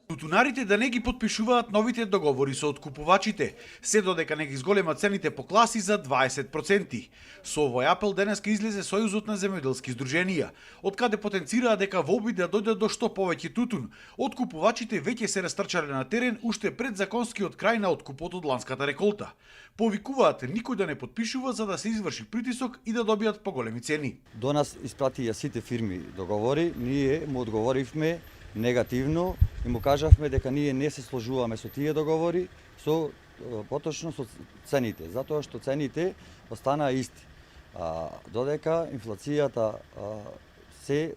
Тутунарите да не ги потпишуваат новите договори со откупувачите, се додека не ги зголема цените по класи за 20%. Со овој апел денеска излезе Сојузот на земјоделски здруженија, од каде потенцираа дека во обид да дојдат до што повеќе тутун, откупувачите веќе се растрчале на терен уште пред законскиот крај на откупот од ланската реколта. Повикуваат никој да не потпишува за да се изврши притисок и да добијат поголеми цени. До нас испратија сите фирми договори, ние му одговоривме негативно и му кажавме дека ние не се сложуваме со тие договори, поточно со цените, затоа што цените останаа исти. Додека инфлацијата се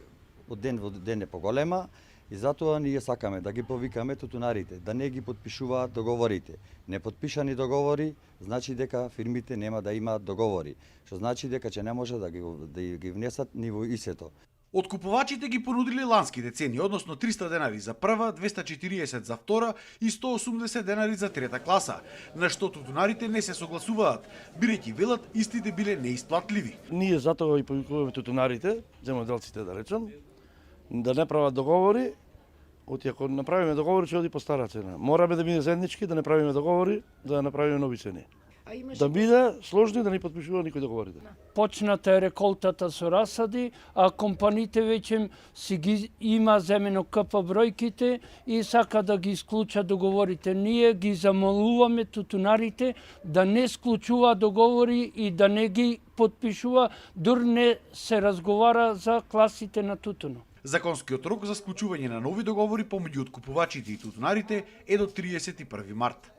од ден во ден е поголема и затоа ние сакаме да ги повикаме тутунарите да не ги потпишуваат договорите. Непотпишани договори значи дека фирмите нема да имаат договори, што значи дека ќе не може да ги внесат ни во ИСЕТО. Откупувачите ги понудиле ланските цени, односно 300 денари за прва, 240 за втора и 180 денари за трета класа, на што тутунарите не се согласуваат, бидејќи велат истите биле неисплатливи. Ние затоа и повикуваме тутунарите, земјоделците да речам, да не прават договори, ако направиме договори ќе оди по стара цена. Мораме да биде заеднички, да не правиме договори, да направиме нови цени. Да биде сложни, да не потпишува никој договорите. Почната е реколтата со расади, а компаниите веќе си ги има земено КП бројките и сака да ги исклучат договорите. Ние ги замолуваме тутунарите да не склучува договори и да не ги потпишува, дур не се разговара за класите на тутуно. Законскиот рок за склучување на нови договори помеѓу откупувачите и тутунарите е до 31 март.